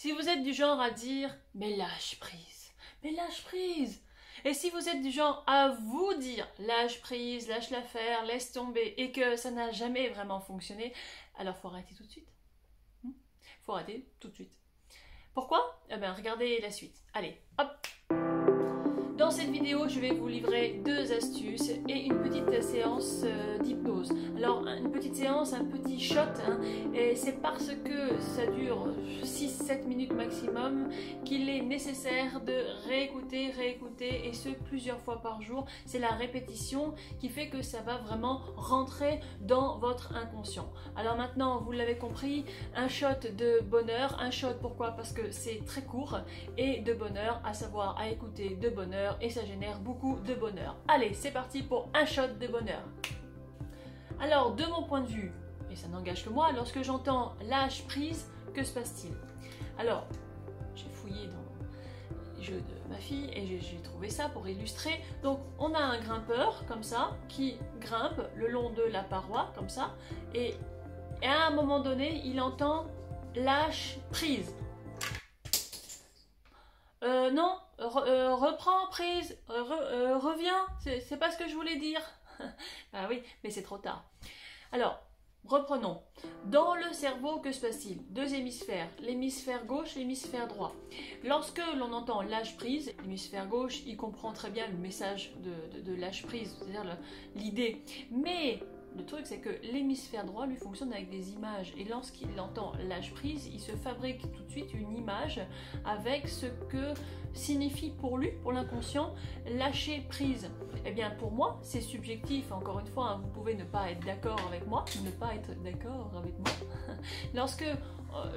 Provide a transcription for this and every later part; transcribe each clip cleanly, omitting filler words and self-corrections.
Si vous êtes du genre à dire « mais lâche prise, mais lâche prise », et si vous êtes du genre à vous dire « lâche prise, lâche l'affaire, laisse tomber » et que ça n'a jamais vraiment fonctionné, alors faut arrêter tout de suite. Faut arrêter tout de suite. Pourquoi? Eh bien, regardez la suite. Allez, hop! Dans cette vidéo, je vais vous livrer 2 astuces et une petite séance d'hypnose. Alors, une petite séance, un petit shot, et c'est parce que ça dure 6-7 minutes maximum qu'il est nécessaire de réécouter, et ce plusieurs fois par jour. C'est la répétition qui fait que ça va vraiment rentrer dans votre inconscient. Alors maintenant, vous l'avez compris, un shot de bonheur. Un shot, pourquoi? Parce que c'est très court, et de bonheur, à savoir à écouter de bonheur, et ça génère beaucoup de bonheur. Allez, c'est parti pour un shot de bonheur. Alors, de mon point de vue, et ça n'engage que moi, lorsque j'entends lâche prise, que se passe-t-il? Alors, j'ai fouillé dans les jeux de ma fille et j'ai trouvé ça pour illustrer. Donc, on a un grimpeur, comme ça, qui grimpe le long de la paroi, comme ça, et à un moment donné, il entend lâche prise. Non, reprends prise, reviens, c'est pas ce que je voulais dire. Ah oui, mais c'est trop tard. Alors, reprenons. Dans le cerveau, que se passe-t-il? 2 hémisphères, l'hémisphère gauche, l'hémisphère droit. Lorsque l'on entend lâche prise, l'hémisphère gauche, il comprend très bien le message de lâche prise, c'est-à-dire l'idée. Mais le truc, c'est que l'hémisphère droit lui fonctionne avec des images, et lorsqu'il entend lâche prise, il se fabrique tout de suite une image avec ce que signifie pour lui, pour l'inconscient, lâcher prise. Eh bien pour moi, c'est subjectif, encore une fois, vous pouvez ne pas être d'accord avec moi, Lorsque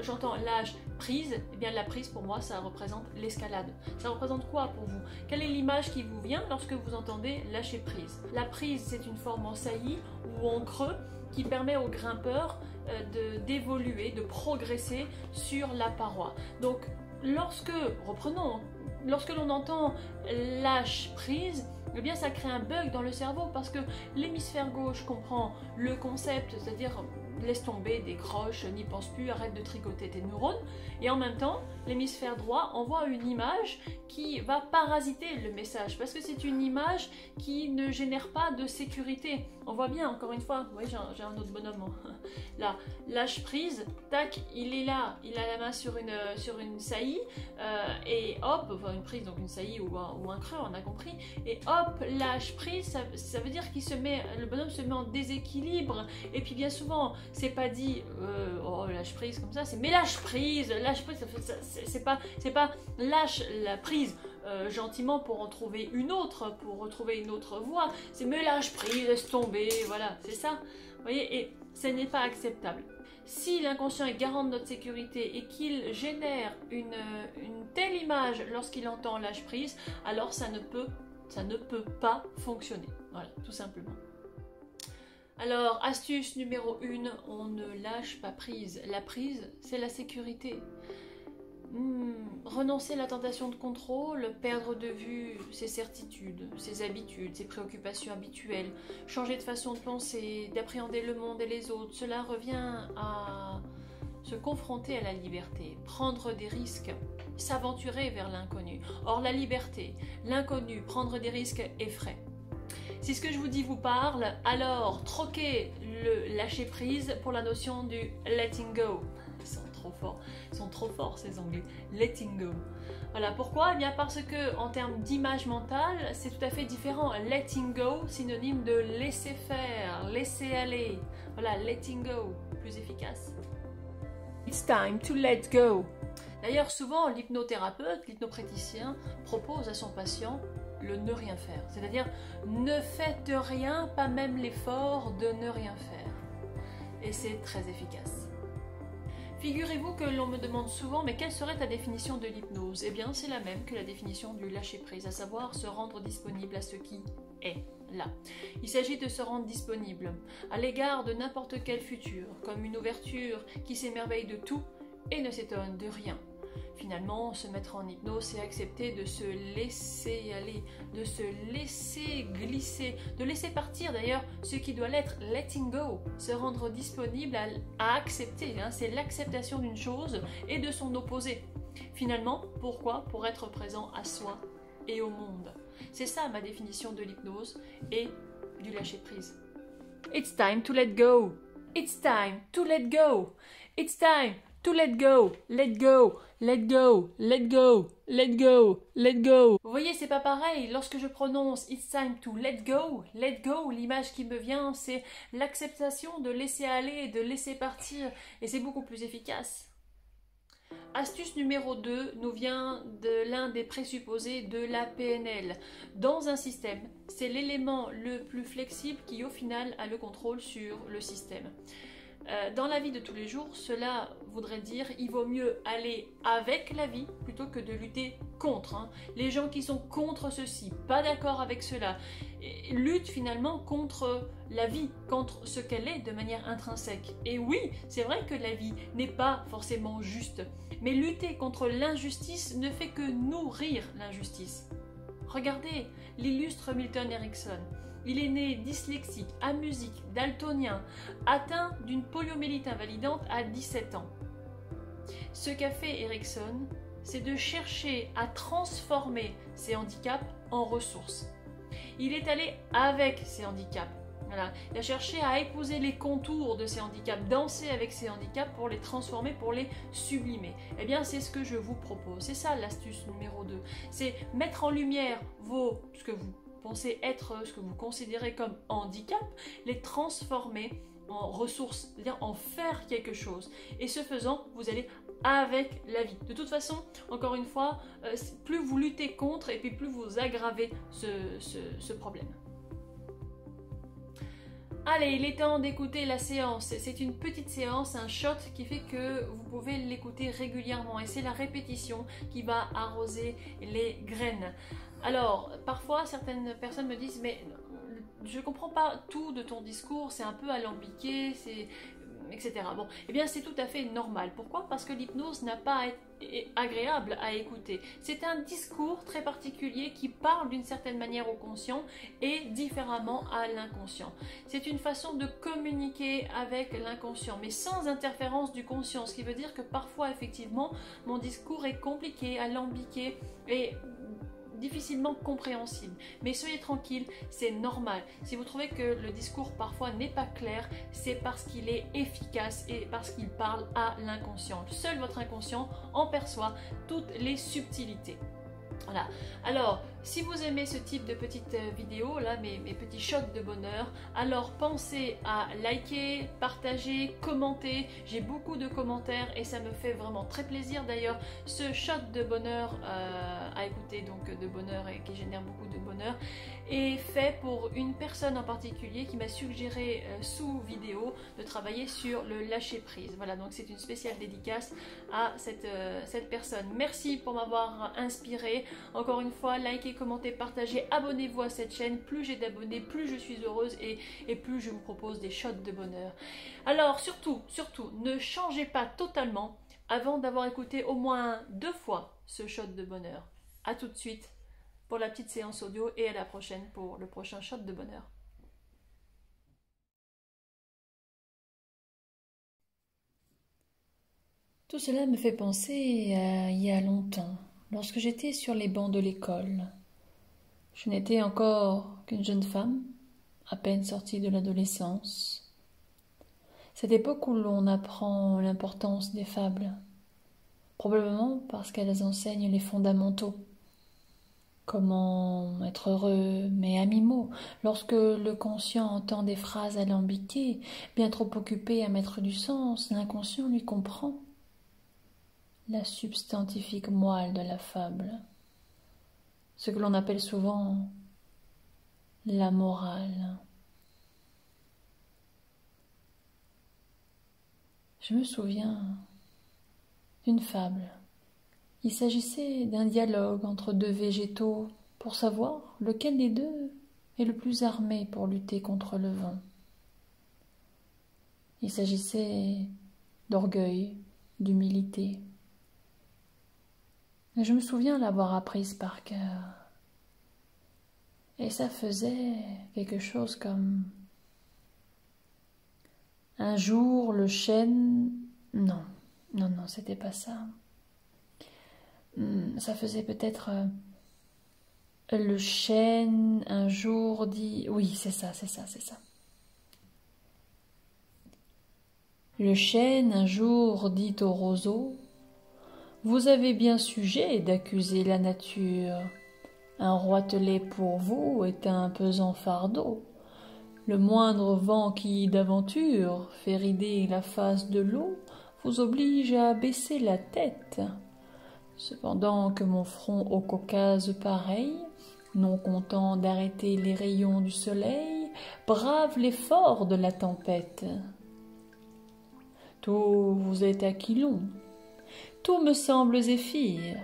j'entends lâche prise, eh bien la prise pour moi, ça représente l'escalade. Ça représente quoi pour vous? Quelle est l'image qui vous vient lorsque vous entendez lâcher prise? La prise, c'est une forme en saillie ou en creux qui permet aux grimpeurs d'évoluer, de progresser sur la paroi. Donc reprenons, lorsque l'on entend lâche prise, eh bien ça crée un bug dans le cerveau parce que l'hémisphère gauche comprend le concept, c'est-à-dire laisse tomber, décroche, n'y pense plus, arrête de tricoter tes neurones, et en même temps l'hémisphère droit envoie une image qui va parasiter le message parce que c'est une image qui ne génère pas de sécurité. On voit bien, encore une fois, vous voyez, j'ai un autre bonhomme là, lâche prise, tac, il est là, il a la main sur une saillie, et hop, enfin une prise, donc une saillie ou un creux, on a compris, et hop, lâche prise, ça veut dire le bonhomme se met en déséquilibre, et puis bien souvent c'est pas dit oh lâche prise comme ça, c'est mais lâche prise, c'est pas lâche la prise gentiment pour en trouver une autre, pour retrouver une autre voie, c'est mais lâche prise, laisse tomber, voilà, c'est ça, vous voyez, et ce n'est pas acceptable. Si l'inconscient est garant de notre sécurité et qu'il génère une telle image lorsqu'il entend lâche prise, alors ça ne peut pas fonctionner, voilà, tout simplement. Alors, astuce numéro 1, on ne lâche pas prise. La prise, c'est la sécurité. Renoncer à la tentation de contrôle, perdre de vue ses certitudes, ses habitudes, ses préoccupations habituelles, changer de façon de penser, d'appréhender le monde et les autres, cela revient à se confronter à la liberté, prendre des risques, s'aventurer vers l'inconnu. Or, la liberté, l'inconnu, prendre des risques effraie. Si ce que je vous dis vous parle, alors troquez le lâcher prise pour la notion du letting go. Ils sont trop forts ces anglais, letting go. Voilà, pourquoi? Eh bien parce que en termes d'image mentale, c'est tout à fait différent. Letting go, synonyme de laisser faire, laisser aller. Voilà, letting go, plus efficace. It's time to let go. D'ailleurs, souvent, l'hypnothérapeute, l'hypnopraticien propose à son patient le ne rien faire. C'est-à-dire, ne faites rien, pas même l'effort de ne rien faire. Et c'est très efficace. Figurez-vous que l'on me demande souvent, mais quelle serait ta définition de l'hypnose? Eh bien, c'est la même que la définition du lâcher-prise, à savoir se rendre disponible à ce qui est là. Il s'agit de se rendre disponible à l'égard de n'importe quel futur, comme une ouverture qui s'émerveille de tout et ne s'étonne de rien. Finalement, se mettre en hypnose, c'est accepter de se laisser aller, de se laisser glisser, de laisser partir d'ailleurs ce qui doit l'être, letting go, se rendre disponible à accepter, c'est l'acceptation d'une chose et de son opposé. Finalement, pourquoi? Pour être présent à soi et au monde. C'est ça ma définition de l'hypnose et du lâcher-prise. It's time to let go. It's time to let go. It's time to let go. Let go. Let go. Let go. Let go. Let go. Vous voyez, c'est pas pareil. Lorsque je prononce It's time to let go, l'image qui me vient, c'est l'acceptation de laisser aller, de laisser partir. Et c'est beaucoup plus efficace. Astuce numéro 2 nous vient de l'un des présupposés de la PNL. Dans un système, c'est l'élément le plus flexible qui au final a le contrôle sur le système. Dans la vie de tous les jours, cela voudrait dire il vaut mieux aller avec la vie plutôt que de lutter contre. Les gens qui sont contre ceci, pas d'accord avec cela, luttent finalement contre la vie, contre ce qu'elle est de manière intrinsèque. Et oui, c'est vrai que la vie n'est pas forcément juste, mais lutter contre l'injustice ne fait que nourrir l'injustice. Regardez l'illustre Milton Erickson. Il est né dyslexique, amusique, daltonien, atteint d'une poliomyélite invalidante à 17 ans. Ce qu'a fait Erickson, c'est de chercher à transformer ses handicaps en ressources. Il est allé avec ses handicaps. Voilà. Il a cherché à épouser les contours de ses handicaps, danser avec ses handicaps pour les transformer, pour les sublimer. Eh bien, c'est ce que je vous propose. C'est ça l'astuce numéro 2. C'est mettre en lumière ce que vous pensez être, ce que vous considérez comme handicap, les transformer en ressources, c'est-à-dire en faire quelque chose. Et ce faisant, vous allez avec la vie. De toute façon, encore une fois, plus vous luttez contre et puis plus vous aggravez ce problème. Allez, il est temps d'écouter la séance. C'est une petite séance, un shot qui fait que vous pouvez l'écouter régulièrement. Et c'est la répétition qui va arroser les graines. Alors, parfois, certaines personnes me disent « Mais je ne comprends pas tout de ton discours, c'est un peu alambiqué, etc. » Bon, eh bien, c'est tout à fait normal. Pourquoi? Parce que l'hypnose n'a pas à être agréable à écouter. C'est un discours très particulier qui parle d'une certaine manière au conscient et différemment à l'inconscient. C'est une façon de communiquer avec l'inconscient, mais sans interférence du conscient, ce qui veut dire que parfois, effectivement, mon discours est compliqué, alambiqué et difficilement compréhensible. Mais soyez tranquille, c'est normal. Si vous trouvez que le discours parfois n'est pas clair, c'est parce qu'il est efficace et parce qu'il parle à l'inconscient. Seul votre inconscient en perçoit toutes les subtilités. Voilà. Alors, si vous aimez ce type de petites vidéos, là, mes petits shots de bonheur, alors pensez à liker, partager, commenter. J'ai beaucoup de commentaires et ça me fait vraiment très plaisir. D'ailleurs, ce shot de bonheur à écouter, donc de bonheur et qui génère beaucoup de bonheur, est fait pour une personne en particulier qui m'a suggéré sous vidéo de travailler sur le lâcher prise. Voilà, donc c'est une spéciale dédicace à cette personne. Merci pour m'avoir inspiré. Encore une fois, likez, commentez, partagez, abonnez-vous à cette chaîne. Plus j'ai d'abonnés, plus je suis heureuse et plus je vous propose des shots de bonheur. Alors surtout, ne changez pas totalement avant d'avoir écouté au moins 2 fois ce shot de bonheur. A tout de suite pour la petite séance audio et à la prochaine pour le prochain shot de bonheur. Tout cela me fait penser à il y a longtemps, lorsque j'étais sur les bancs de l'école. Je n'étais encore qu'une jeune femme, à peine sortie de l'adolescence. Cette époque où l'on apprend l'importance des fables, probablement parce qu'elles enseignent les fondamentaux. Comment être heureux, mais à mi-mot, lorsque le conscient entend des phrases alambiquées, bien trop occupé à mettre du sens, l'inconscient lui comprend. La substantifique moelle de la fable, ce que l'on appelle souvent la morale. Je me souviens d'une fable. Il s'agissait d'un dialogue entre 2 végétaux pour savoir lequel des 2 est le plus armé pour lutter contre le vent. Il s'agissait d'orgueil, d'humilité. Je me souviens l'avoir apprise par cœur. Et ça faisait quelque chose comme... Un jour, le chêne... Non, c'était pas ça. Ça faisait peut-être le chêne un jour dit... Oui, c'est ça. Le chêne un jour dit au roseau: vous avez bien sujet d'accuser la nature. Un roitelet pour vous est un pesant fardeau. Le moindre vent qui, d'aventure, fait rider la face de l'eau, vous oblige à baisser la tête. Cependant que mon front au Caucase pareil, non content d'arrêter les rayons du soleil, brave l'effort de la tempête. Tout vous est aquilon, tout me semble zéphyr.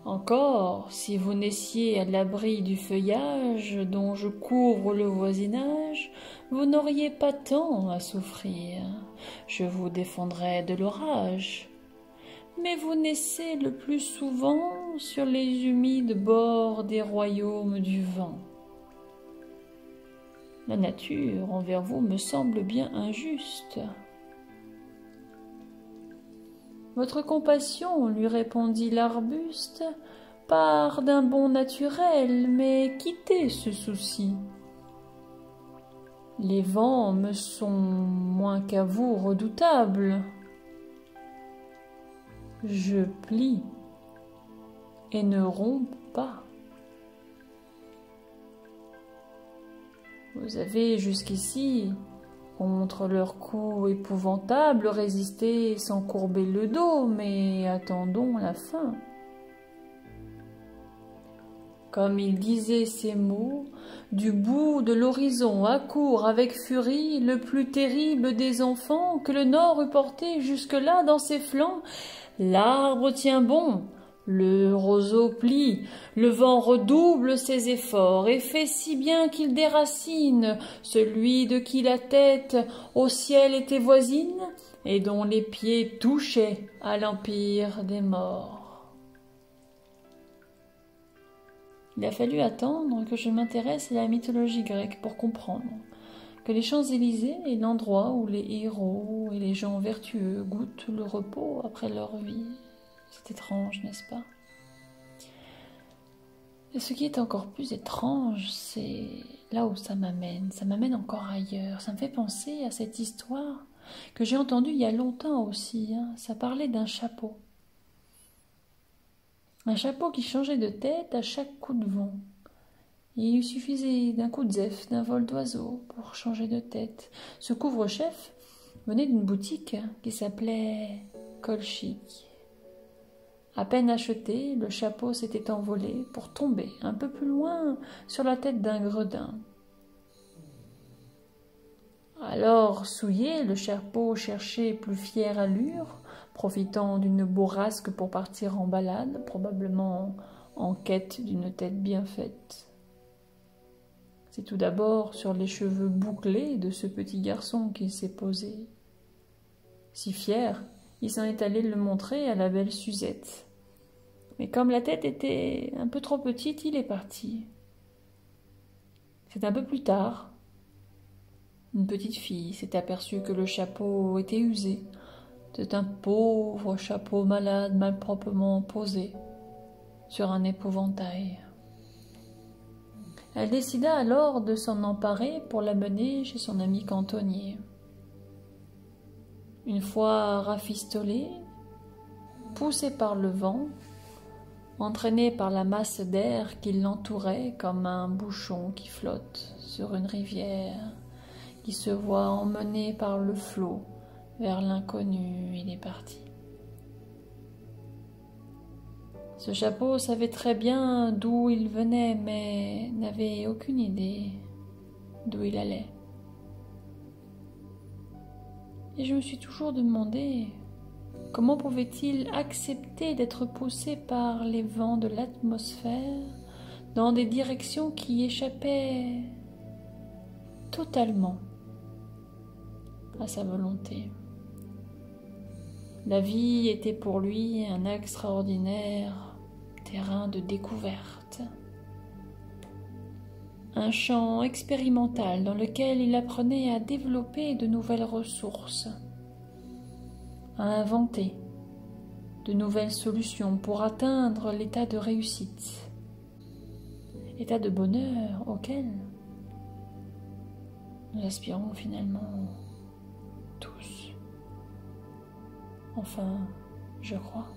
Encore, si vous naissiez à l'abri du feuillage dont je couvre le voisinage, vous n'auriez pas tant à souffrir, je vous défendrais de l'orage. Mais vous naissez le plus souvent sur les humides bords des royaumes du vent. La nature envers vous me semble bien injuste. Votre compassion, lui répondit l'arbuste, part d'un bon naturel, mais quittez ce souci. Les vents me sont moins qu'à vous redoutables. Je plie et ne romps pas. Vous avez jusqu'ici, contre leurs coups épouvantables, résisté sans courber le dos, mais attendons la fin. Comme il disait ces mots, du bout de l'horizon accourt avec furie le plus terrible des enfants que le nord eût porté jusque-là dans ses flancs. L'arbre tient bon, le roseau plie, le vent redouble ses efforts et fait si bien qu'il déracine celui de qui la tête au ciel était voisine et dont les pieds touchaient à l'empire des morts. Il a fallu attendre que je m'intéresse à la mythologie grecque pour comprendre que les Champs-Élysées est l'endroit où les héros et les gens vertueux goûtent le repos après leur vie. C'est étrange, n'est-ce pas? Et ce qui est encore plus étrange, c'est là où ça m'amène. Ça m'amène encore ailleurs. Ça me fait penser à cette histoire que j'ai entendue il y a longtemps aussi. Ça parlait d'un chapeau. Un chapeau qui changeait de tête à chaque coup de vent. Il lui suffisait d'un coup de zèle, d'un vol d'oiseau pour changer de tête. Ce couvre-chef venait d'une boutique qui s'appelait Colchic. À peine acheté, le chapeau s'était envolé pour tomber un peu plus loin sur la tête d'un gredin. Alors, souillé, le chapeau cherchait plus fière allure, profitant d'une bourrasque pour partir en balade, probablement en quête d'une tête bien faite. C'est tout d'abord sur les cheveux bouclés de ce petit garçon qu'il s'est posé. Si fier, il s'en est allé le montrer à la belle Suzette. Mais comme la tête était un peu trop petite, il est parti. C'est un peu plus tard. Une petite fille s'est aperçue que le chapeau était usé. C'est un pauvre chapeau malade, malproprement posé sur un épouvantail. Elle décida alors de s'en emparer pour l'amener chez son ami cantonnier. Une fois rafistolé, poussé par le vent, entraîné par la masse d'air qui l'entourait comme un bouchon qui flotte sur une rivière, qui se voit emmené par le flot vers l'inconnu, il est parti. Ce chapeau savait très bien d'où il venait, mais n'avait aucune idée d'où il allait. Et je me suis toujours demandé comment pouvait-il accepter d'être poussé par les vents de l'atmosphère dans des directions qui échappaient totalement à sa volonté. La vie était pour lui un extraordinaire terrain de découverte, un champ expérimental dans lequel il apprenait à développer de nouvelles ressources, à inventer de nouvelles solutions pour atteindre l'état de réussite, état de bonheur auquel nous aspirons finalement tous. Enfin, je crois.